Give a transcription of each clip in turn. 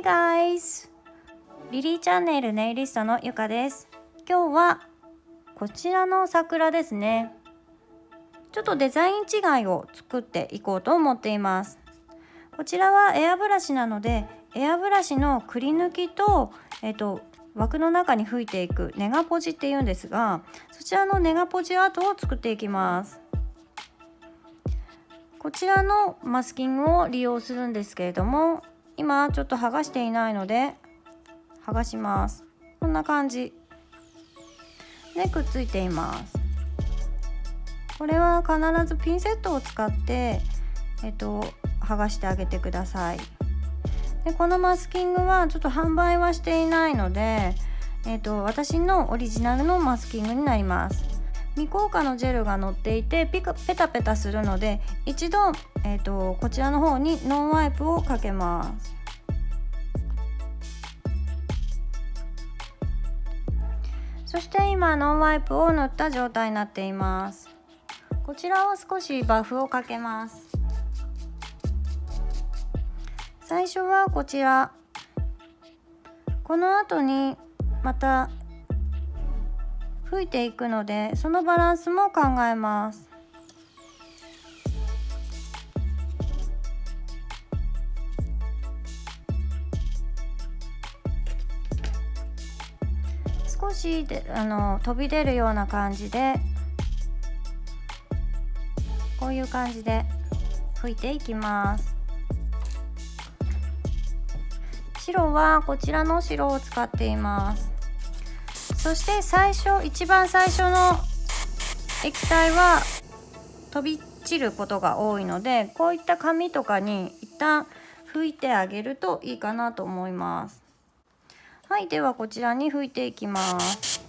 Hey guys! リリーチャンネルネイリストのゆかです。今日はこちらの桜ですね。ちょっとデザイン違いを作っていこうと思っています。こちらはエアブラシなので、エアブラシのくり抜きと、枠の中に吹いていくネガポジっていうんですが、そちらのネガポジアートを作っていきます。こちらのマスキングを利用するんですけれども、今ちょっと剥がしていないので剥がします。こんな感じでくっついています。これは必ずピンセットを使って剥がしてあげてください。でこのマスキングはちょっと販売はしていないので、私のオリジナルのマスキングになります。未硬化のジェルが乗っていてペタペタするので、一度、こちらの方にノンワイプをかけます。そして今ノンワイプを塗った状態になっています。こちらを少しバフをかけます。最初はこちら、この後にまた吹いていくので、そのバランスも考えます。少しで飛び出るような感じで、こういう感じで吹いていきます。白はこちらの白を使っています。そして一番最初の液体は飛び散ることが多いので、こういった紙とかに一旦拭いてあげるといいかなと思います。はい、ではこちらに拭いていきます。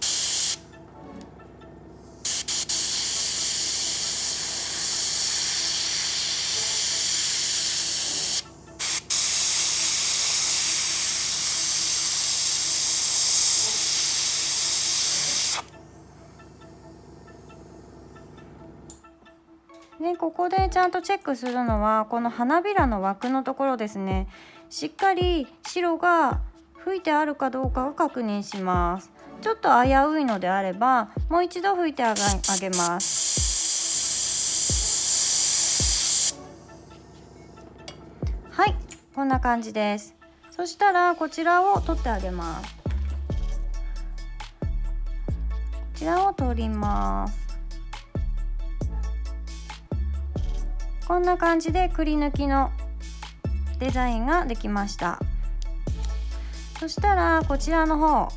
でここでちゃんとチェックするのは、この花びらの枠のところですね。しっかり白が吹いてあるかどうかを確認します。ちょっと危ういのであればもう一度吹いてあげます。はい、こんな感じです。そしたらこちらを取ってあげます。こちらを取ります。こんな感じでくり抜きのデザインができました。そしたらこちらの方、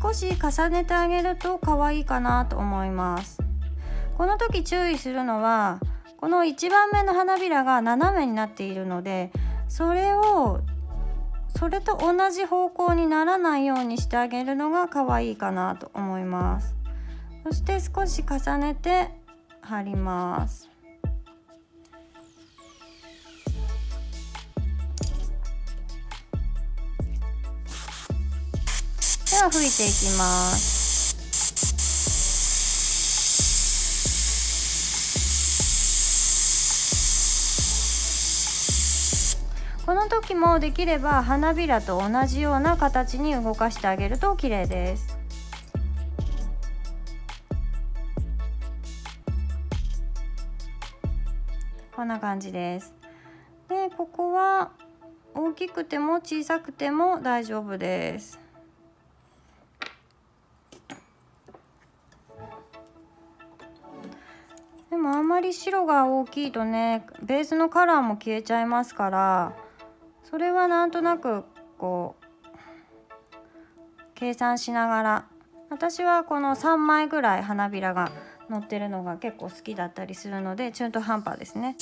少し重ねてあげると可愛いかなと思います。この時注意するのは、この1番目の花びらが斜めになっているので、それと同じ方向にならないようにしてあげるのが可愛いかなと思います。そして少し重ねて貼ります。では拭いていきます。この時もできれば花びらと同じような形に動かしてあげると綺麗です。こんな感じです。でここは大きくても小さくても大丈夫です。でもあんまり白が大きいとね、ベースのカラーも消えちゃいますから、それはなんとなくこう計算しながら、私はこの3枚ぐらい花びらが乗ってるのが結構好きだったりするので、中途半端ですね。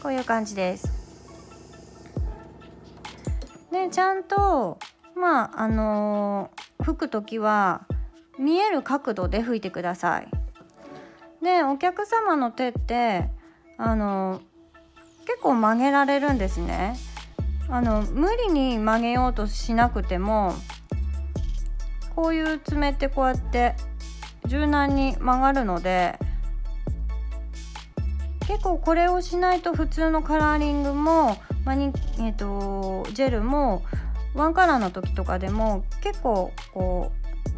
こういう感じです。でちゃんと吹く時は見える角度で吹いてください。でお客様の手って結構曲げられるんですね。無理に曲げようとしなくても、こういう爪ってこうやって柔軟に曲がるので、結構これをしないと普通のカラーリングもジェルもワンカラーの時とかでも結構こ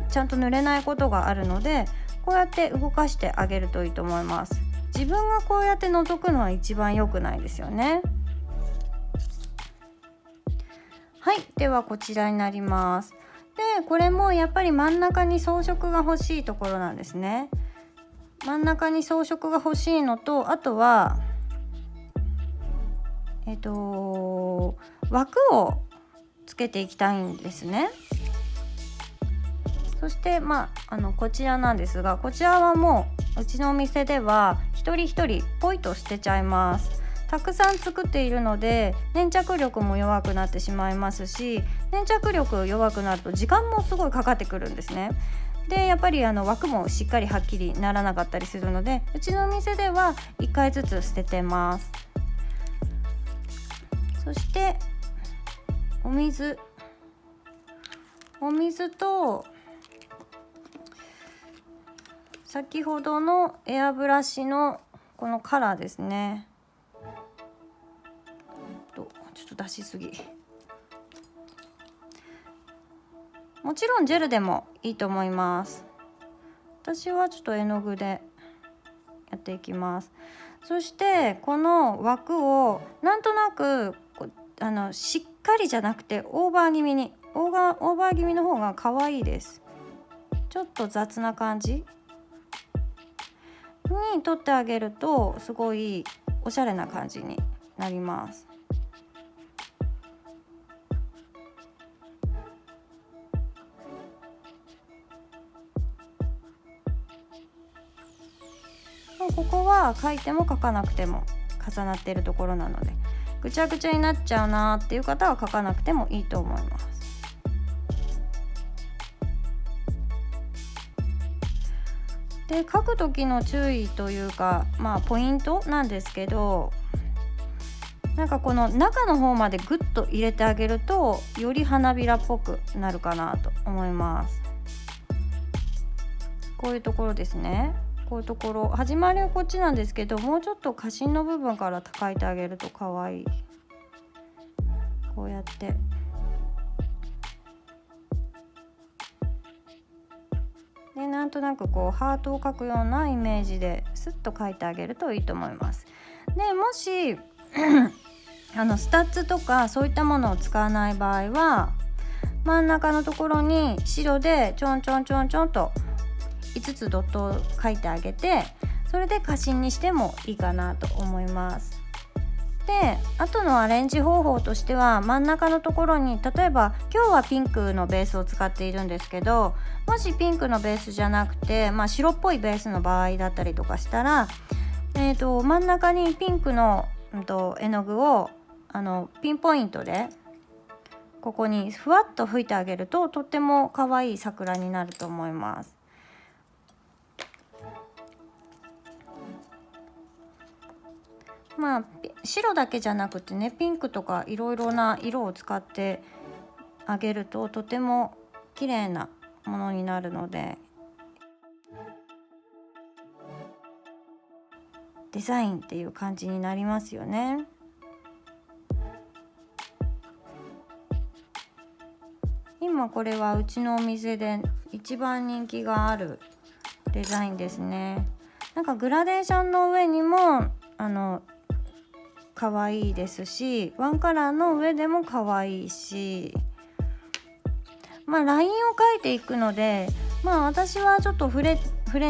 うちゃんと塗れないことがあるので、こうやって動かしてあげるといいと思います。自分がこうやって覗くのは一番良くないですよね。はい、ではこちらになります。でこれもやっぱり真ん中に装飾が欲しいところなんですね。真ん中に装飾が欲しいのと、あとは枠をつけていきたいんですね。そしてこちらなんですが、こちらはもううちのお店では一人一人ポイと捨てちゃいます。たくさん作っているので粘着力も弱くなってしまいますし、粘着力弱くなると時間もすごいかかってくるんですね。でやっぱり枠もしっかりはっきりならなかったりするので、うちのお店では1回ずつ捨ててます。そしてお水と先ほどのエアブラシのこのカラーですね。ちょっと出しすぎ。もちろんジェルでもいいと思います。私はちょっと絵の具でやっていきます。そしてこの枠をなんとなくしっかりじゃなくてオーバー気味の方が可愛いです。ちょっと雑な感じに取ってあげるとすごいおしゃれな感じになります。ここは書いても書かなくても重なっているところなので、ぐちゃぐちゃになっちゃうなっていう方は書かなくてもいいと思います。で書く時の注意というかポイントなんですけど、なんかこの中の方までグッと入れてあげるとより花びらっぽくなるかなと思います。こういうところですね。こういうところ始まりはこっちなんですけど、もうちょっと花芯の部分から書いてあげると可愛い。こうやってでなんとなくこうハートを描くようなイメージでスッと描いてあげるといいと思います。でもしスタッツとかそういったものを使わない場合は、真ん中のところに白でちょんちょんちょんちょんと5つドットを描いてあげて、それで花芯にしてもいいかなと思います。で後のアレンジ方法としては、真ん中のところに例えば今日はピンクのベースを使っているんですけど、もしピンクのベースじゃなくて、白っぽいベースの場合だったりとかしたら、真ん中にピンクの、絵の具をピンポイントでここにふわっと吹いてあげるととっても可愛い桜になると思います。白だけじゃなくてね、ピンクとかいろいろな色を使ってあげるととても綺麗なものになるので、デザインっていう感じになりますよね。今これはうちのお店で一番人気があるデザインですね。なんかグラデーションの上にも可愛いですし、ワンカラーの上でも可愛いし、ラインを描いていくので、私はちょっとフレ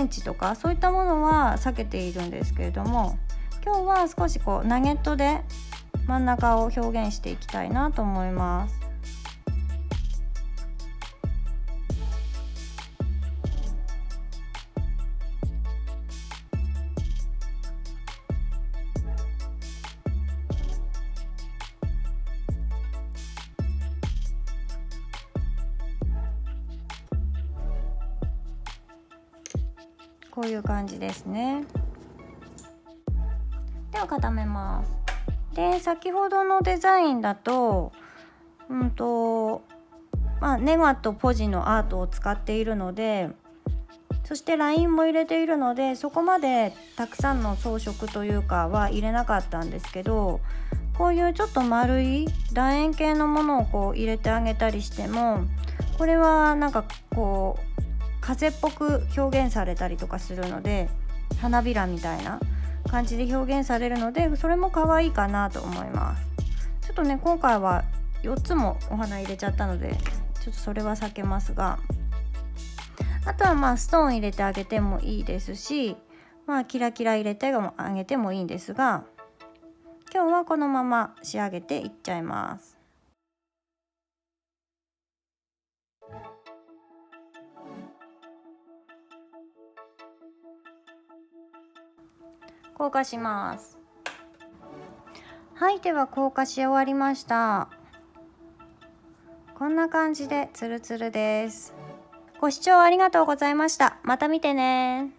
ンチとかそういったものは避けているんですけれども、今日は少しこうナゲットで真ん中を表現していきたいなと思います。こういう感じですね。では固めます。で先ほどのデザインだとネガとポジのアートを使っているので、そしてラインも入れているので、そこまでたくさんの装飾というかは入れなかったんですけど、こういうちょっと丸い楕円形のものをこう入れてあげたりしても、これはなんかこう風っぽく表現されたりとかするので、花びらみたいな感じで表現されるので、それも可愛いかなと思います。ちょっとね今回は4つもお花入れちゃったので、ちょっとそれは避けますが、あとはストーン入れてあげてもいいですし、キラキラ入れてあげてもいいんですが、今日はこのまま仕上げていっちゃいます。硬化します。はい、では硬化し終わりました。こんな感じでツルツルです。ご視聴ありがとうございました。また見てね。